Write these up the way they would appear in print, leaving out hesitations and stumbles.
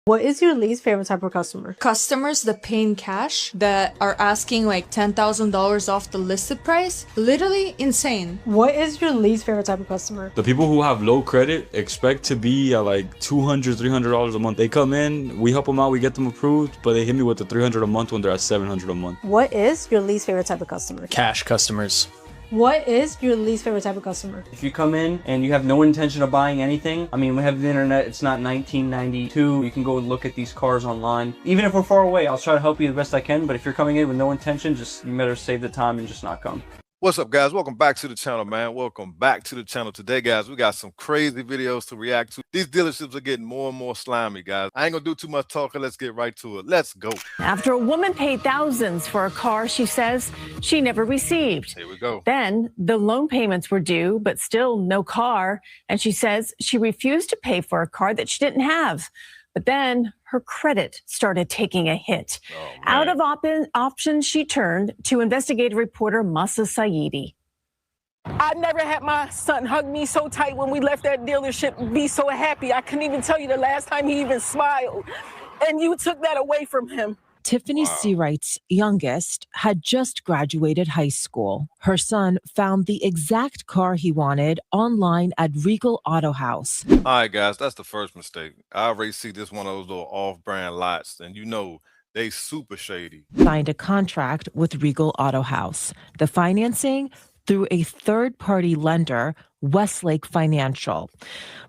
What is your least favorite type of customer? Customers that pay in cash that are asking like $10,000 off the listed price. Literally insane. What is your least favorite type of customer? The people who have low credit expect to be at like $200, $300 a month. They come in, we help them out, we get them approved, but they hit me with the $300 a month when they're at $700 a month. What is your least favorite type of customer? Cash customers. What is your least favorite type of customer? If you come in and you have no intention of buying anything, I mean, we have the internet, it's not 1992. You can go look at these cars online. Even if we're far away, I'll try to help you the best I can, but if you're coming in with no intention, you better save the time and just not come. What's up, guys? Welcome back to the channel, man. Welcome back to the channel. Today, guys, we got some crazy videos to react to. These dealerships are getting more and more slimy, guys. I ain't gonna do too much talking. Let's get right to it. Let's go. After a woman paid thousands for a car she says she never received. Here we go. Then the loan payments were due, but still no car. And she says she refused to pay for a car that she didn't have. But then her credit started taking a hit. Out of options, she turned to investigative reporter Masa Saidi. I never had my son hug me so tight when we left that dealership, be so happy. I couldn't even tell you the last time he even smiled. And you took that away from him. Tiffany Seawright's youngest had just graduated high school. Her son found the exact car he wanted online at Regal Auto House. All right, guys, that's the first mistake. I already see this one of those little off-brand lots, and you know they super shady. Signed a contract with Regal Auto House. The financing through a third-party lender, Westlake Financial.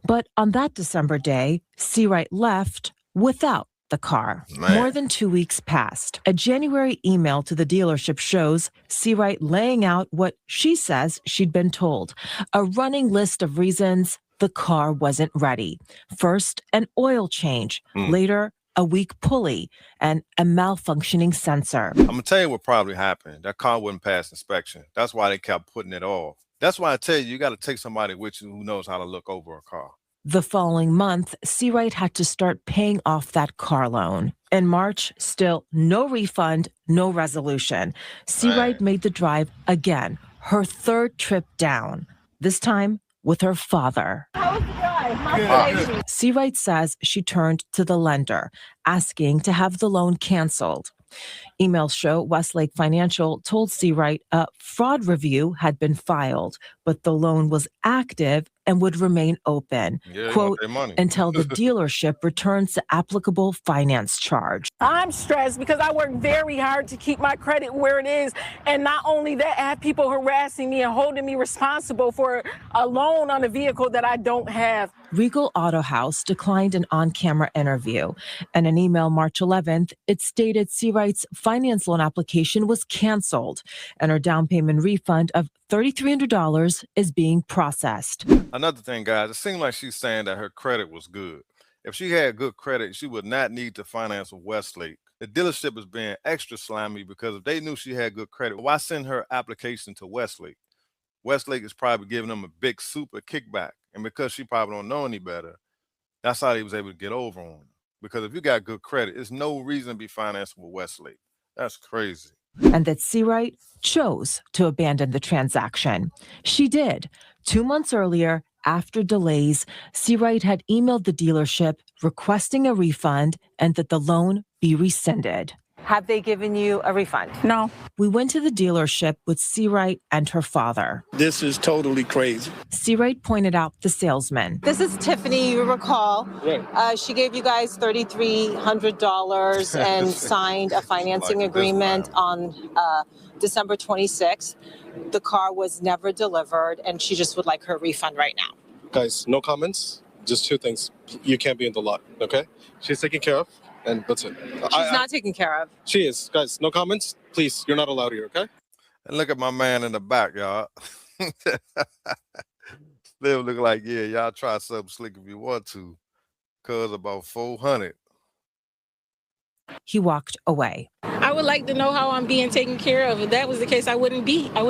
But on that December day, Seawright left without the car. More than 2 weeks passed. A January email to the dealership shows Seawright laying out what she says she'd been told. A running list of reasons the car wasn't ready. First, an oil change. Later, a weak pulley and a malfunctioning sensor. I'm gonna tell you what probably happened. That car wouldn't pass inspection. That's why they kept putting it off. That's why I tell you, you got to take somebody with you who knows how to look over a car. The following month, Seawright had to start paying off that car loan. In March, still no refund, no resolution. Seawright made the drive again, her third trip down, this time with her father. How was the drive? Seawright says she turned to the lender, asking to have the loan canceled. Emails show Westlake Financial told Seawright a fraud review had been filed, but the loan was active and would remain open, quote, until the dealership returns the applicable finance charge. I'm stressed because I work very hard to keep my credit where it is. And not only that, I have people harassing me and holding me responsible for a loan on a vehicle that I don't have. Regal Auto House declined an on-camera interview. In an email March 11th, it stated Seawright's finance loan application was canceled and her down payment refund of $3,300 is being processed. Another thing, guys, it seemed like she's saying that her credit was good. If she had good credit, she would not need to finance with Westlake. The dealership is being extra slimy because if they knew she had good credit, why send her application to Westlake? Westlake is probably giving them a big super kickback. And because she probably don't know any better, that's how he was able to get over on her. Because if you got good credit, there's no reason to be financed with Westlake. That's crazy. And that Seawright chose to abandon the transaction. She did. 2 months earlier, after delays, Seawright had emailed the dealership requesting a refund and that the loan be rescinded. Have they given you a refund? No. We went to the dealership with Seawright and her father. This is totally crazy. Seawright pointed out the salesman. This is Tiffany, you recall. She gave you guys $3,300 and signed a financing agreement on December 26th. The car was never delivered, and she just would like her refund right now. Guys, no comments. Just two things. You can't be in the lot, okay? She's taken care of, and that's it. She's not taken care of. She is. Guys, no comments. Please, you're not allowed here, okay? And look at my man in the back, y'all. They look like, yeah, y'all try something slick if you want to. Cause about 400. He walked away. I would like to know how I'm being taken care of. If that was the case, I wouldn't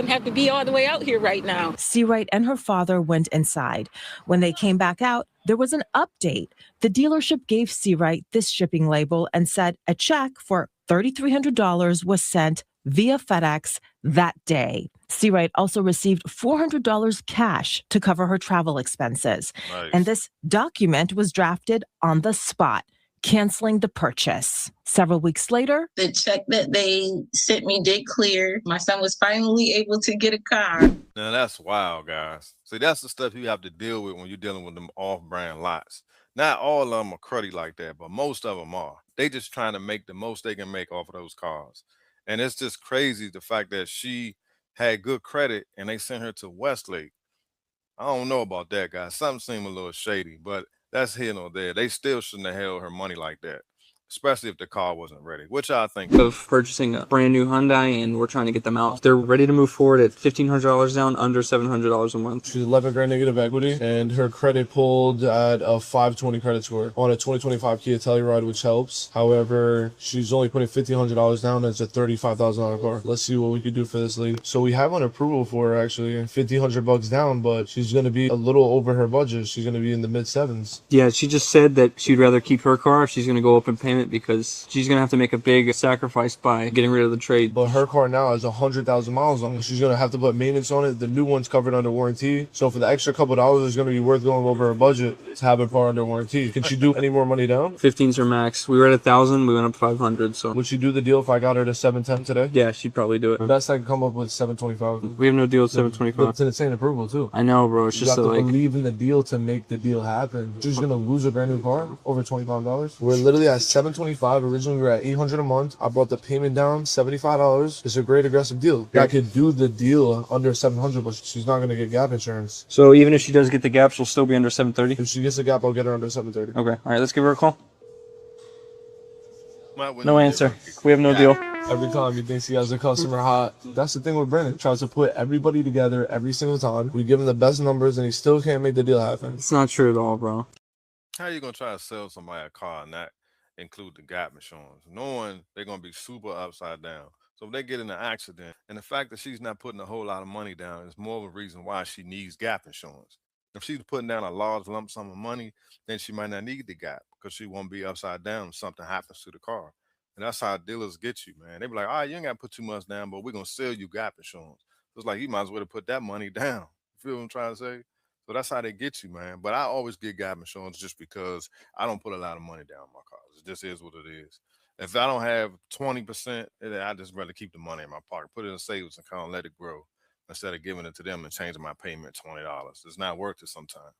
have to be all the way out here right now. Seawright and her father went inside. When they came back out, there was an update. The dealership gave Seawright this shipping label and said a check for $3,300 was sent via FedEx that day. Seawright also received $400 cash to cover her travel expenses. Nice. And this document was drafted on the spot. canceling the purchase. Several weeks later, the check that they sent me did clear. My son was finally able to get a car. Now that's wild, guys. See, that's the stuff you have to deal with when you're dealing with them off-brand lots. Not all of them are cruddy like that, but most of them are. They just trying to make the most they can make off of those cars. And it's just crazy the fact that she had good credit and they sent her to Westlake. I don't know about that, guys. Something seemed a little shady, but that's here nor there. They still shouldn't have held her money like that, especially if the car wasn't ready. What y'all think? Of purchasing a brand new Hyundai, and we're trying to get them out. They're ready to move forward at $1,500 down, under $700 a month. She's 11 grand negative equity, and her credit pulled at a 520 credit score on a 2025 Kia Telluride, which helps. However, she's only putting $1,500 down. It's a $35,000 car. Let's see what we could do for this lady. So we have an approval for her, actually, $1,500 down, but she's going to be a little over her budget. She's going to be in the mid sevens. Yeah, she just said that she'd rather keep her car if she's going to go up in payment, because she's going to have to make a big sacrifice by getting rid of the trade. But her car now has 100,000 miles on it. She's going to have to put maintenance on it. The new one's covered under warranty. So for the extra couple dollars, it's going to be worth going over her budget to have her car under warranty. Can she do any more money down? 15's her max. We were at 1,000. We went up 500. So would she do the deal if I got her to 710 today? Yeah, she'd probably do it. The best I can come up with 725. We have no deal at 725. It's an insane approval too. I know, bro. It's You just have to like, believe in the deal to make the deal happen. She's gonna lose a brand new car over $25. We're literally at $725. Originally we were at $800 a month. I brought the payment down $75. It's a great aggressive deal. I could do the deal under $700, but she's not gonna get gap insurance. so even if she does get the gap, she'll still be under 730. If she gets a gap, I'll get her under $730. Okay. All right. Let's give her a call. Might win No the answer. difference. We have no deal. Every time you think she has a customer hot. That's the thing with Brandon. Tries to put everybody together every single time. We give him the best numbers and he still can't make the deal happen. It's not true at all, bro. How you gonna try to sell somebody a car and not include the gap insurance, knowing they're gonna be super upside down? So if they get in an accident, and the fact that she's not putting a whole lot of money down is more of a reason why she needs gap insurance. If she's putting down a large lump sum of money, then she might not need the gap because she won't be upside down if something happens to the car. And that's how dealers get you, man. They be like, all right, you ain't got to put too much down, but we're going to sell you gap insurance. So it's like, you might as well have put that money down. You feel what I'm trying to say? So that's how they get you, man. But I always get gap insurance just because I don't put a lot of money down in my cars. It just is what it is. If I don't have 20%, I just rather keep the money in my pocket, put it in a savings account, let it grow, instead of giving it to them and changing my payment $20. It's not worth it sometimes.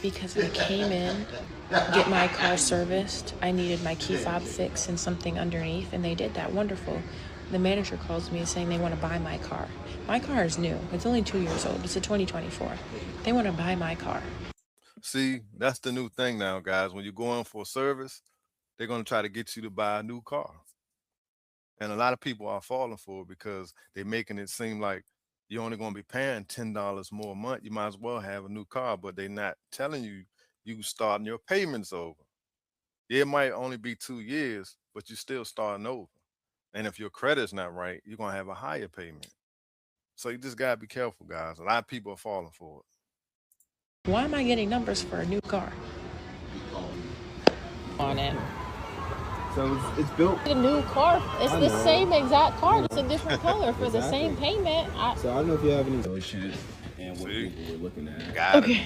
Because I came in, get my car serviced, I needed my key fob fixed and something underneath, and they did that. Wonderful. The manager calls me saying they want to buy my car. My car is new. It's only 2 years old. It's a 2024. They want to buy my car. See, that's the new thing now, guys. When you're going for a service, they're going to try to get you to buy a new car. And a lot of people are falling for it because they're making it seem like you're only going to be paying $10 more a month. You might as well have a new car, but they're not telling you starting your payments over. Yeah, it might only be 2 years, but you're still starting over. And if your credit's not right, you're going to have a higher payment. So you just got to be careful, guys. A lot of people are falling for it. Why am I getting numbers for a new car? On it. So it's built. A new car. It's the same exact car. It's a different color for the same payment. So I don't know if you have any issues and what people were looking at. Got Okay.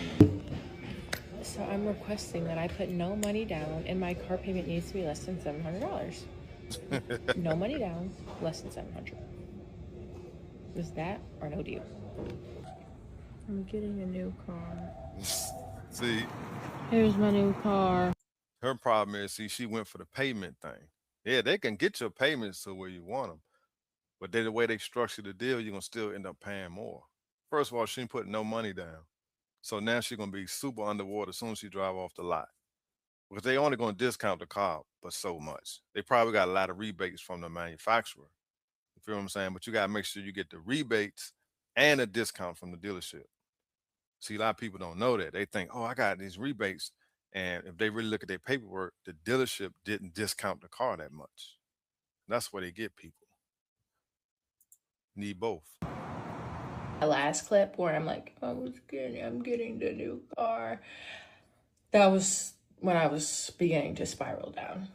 So I'm requesting that I put no money down and my car payment needs to be less than $700. No money down, less than $700. Is that or no deal? I'm getting a new car. See, Here's my new car. her problem is, see, she went for the payment thing. Yeah, they can get your payments to where you want them, but the way they structure the deal, you're going to still end up paying more. First of all, she ain't putting no money down. So now she's going to be super underwater as soon as she drive off the lot. Because they only going to discount the car, but so much. They probably got a lot of rebates from the manufacturer. You feel what I'm saying? But you got to make sure you get the rebates and a discount from the dealership. See, a lot of people don't know that. They think, oh, I got these rebates. And if they really look at their paperwork, the dealership didn't discount the car that much. That's where they get people. Need both. The last clip where I'm like, I'm getting the new car. That was when I was beginning to spiral down.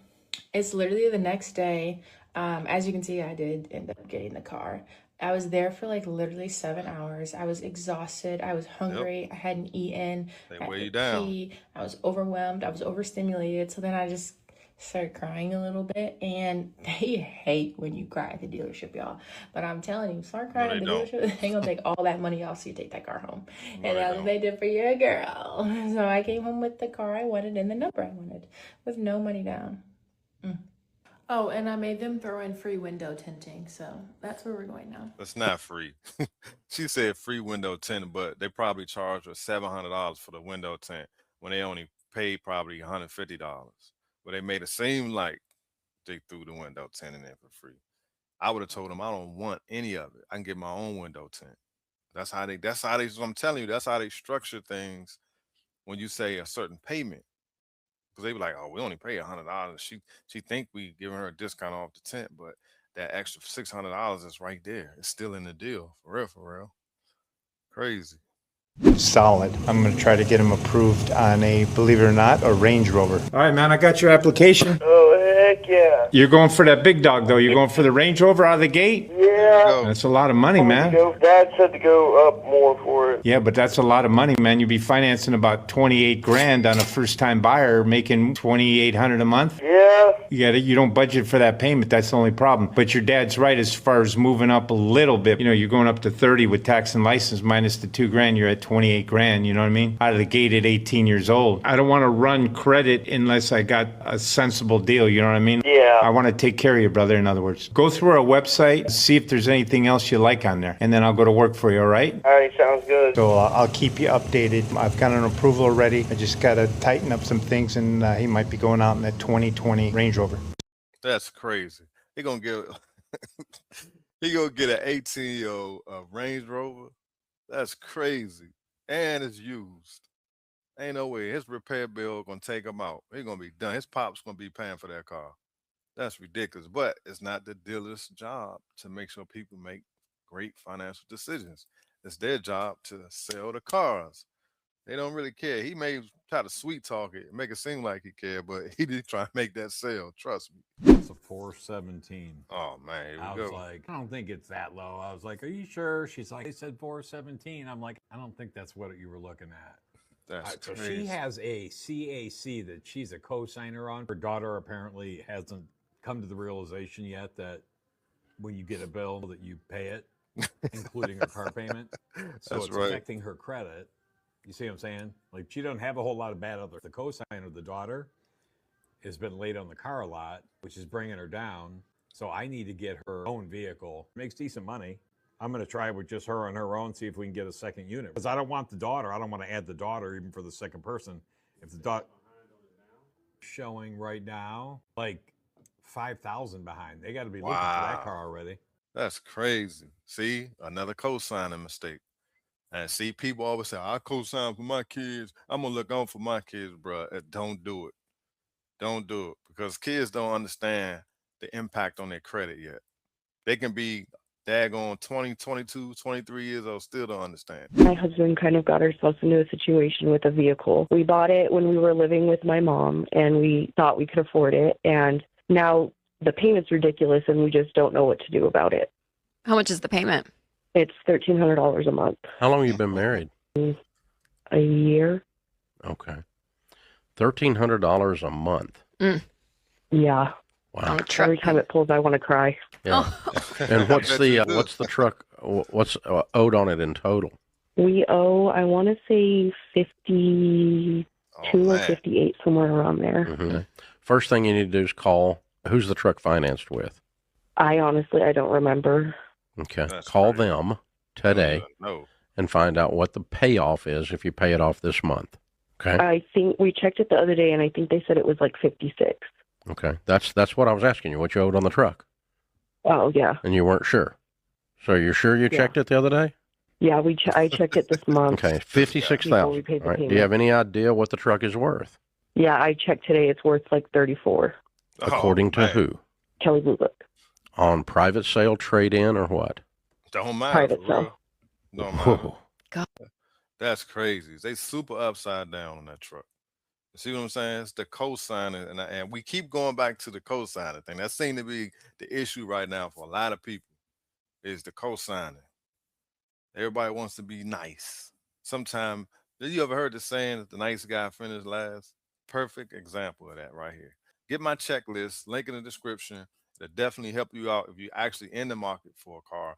It's literally the next day. As you can see, I did end up getting the car. I was there for like literally 7 hours. I was exhausted. I was hungry. Yep. I hadn't eaten. They weigh you down. I was overwhelmed. I was overstimulated. So then I just start crying a little bit, and they hate when you cry at the dealership, y'all. But I'm telling you, start crying No, at they the don't. dealership, they gonna take all that money off so you take that car home. No, And they that's what don't. they did for your girl. So I came home with the car I wanted and the number I wanted with no money down. Oh, and I made them throw in free window tinting, so that's where we're going now. It's not free. She said free window tint, but they probably charged her $700 for the window tint when they only paid probably $150. But they made it seem like they threw the window tint in there for free. I would have told them I don't want any of it. I can get my own window tint. I'm telling you, that's how they structure things when you say a certain payment. Because they be like, oh, we only pay $100. She think we giving her a discount off the tent, but that extra $600 is right there. It's still in the deal. For real, for real. Crazy. Solid. I'm going to try to get him approved on a, believe it or not, a Range Rover. All right, man, I got your application. Oh, heck yeah. You're going for that big dog, though. You're going for the Range Rover out of the gate? Yeah. That's a lot of money, man. Dad said to go up more for it. Yeah, but that's a lot of money, man. You'd be financing about 28 grand on a first-time buyer making 2,800 a month. Yeah. You don't budget for that payment. That's the only problem. But your dad's right as far as moving up a little bit. You know, you're going up to 30 with tax and license minus the 2 grand. You're at 28 grand. You know what I mean? Out of the gate at 18 years old. I don't want to run credit unless I got a sensible deal. You know what I mean? Yeah. I want to take care of you, brother. In other words, go through our website, see if there's anything else you like on there, and then I'll go to work for you. All right? All right, sounds good. So I'll keep you updated. I've got an approval already. I just got to tighten up some things, and he might be going out in that 2020 Range Rover. That's crazy. He gonna get he gonna get an 18-year-old Range Rover. That's crazy. And it's used. Ain't no way his repair bill gonna take him out. He gonna be done. His pop's gonna be paying for that car. That's ridiculous. But it's not the dealer's job to make sure people make great financial decisions. It's their job to sell the cars. They don't really care. He may try to sweet talk it, make it seem like he cared, but he did try to make that sale. Trust me. It's a 417. Oh man, here we I go. was like, I don't think it's that low. I was like, are you sure? She's like, they said 417. I'm like, I don't think that's what you were looking at. That's So crazy. she has a CAC that she's a co-signer on. Her daughter apparently hasn't come to the realization yet that when you get a bill that you pay it, including her car payment. So That's it's right. affecting her credit. You see what I'm saying? Like she doesn't have a whole lot of bad other. The co-signer, the daughter, has been late on the car a lot, which is bringing her down. So I need to get her own vehicle. Makes decent money. I'm going to try with just her on her own, see if we can get a second unit. Because I don't want the daughter. I don't want to add the daughter even for the second person. If the daughter showing right now, like 5,000 behind. They got to be looking for that car already. That's crazy. See, another co-signing mistake. And see, people always say, I co-sign for my kids. I'm going to look on for my kids, bro. Don't do it. Don't do it. Because kids don't understand the impact on their credit yet. They can be daggone 20, 22, 23 years old, still don't understand. My husband kind of got ourselves into a situation with a vehicle. We bought it when we were living with my mom, and we thought we could afford it. And now the payment's ridiculous, and we just don't know what to do about it. How much is the payment? It's $1,300 a month. How long have you been married? A year. Okay. $1,300 a month. Yeah. Wow. Every time it pulls, I want to cry. Yeah. And what's the truck? What's owed on it in total? We owe, I want to say 52 or 58, somewhere around there. Mm-hmm. First thing you need to do is call. Who's the truck financed with? I don't remember. Okay. Call them today and find out what the payoff is if you pay it off this month. Okay. I think we checked it the other day, and I think they said it was like 56. Okay. That's what I was asking you, what you owed on the truck. Oh, yeah. And you weren't sure. So you're sure you checked it the other day? Yeah, I checked it this month. Okay, Before we $56,000. paid the All right. Do you payment. have any idea what the truck is worth? Yeah, I checked today. It's worth like 34. According to who? Kelly Blue Book. On private sale, trade-in, or what? Don't matter. Private for sale. real. Don't matter. That's crazy. They super upside down on that truck. You see what I'm saying? It's the co-signing, and we keep going back to the co-signing thing. That seems to be the issue right now for a lot of people, is the co-signing. Everybody wants to be nice. Sometimes, did you ever heard the saying that the nice guy finished last? Perfect example of that right here. Get my checklist, link in the description. It'll definitely help you out if you're actually in the market for a car.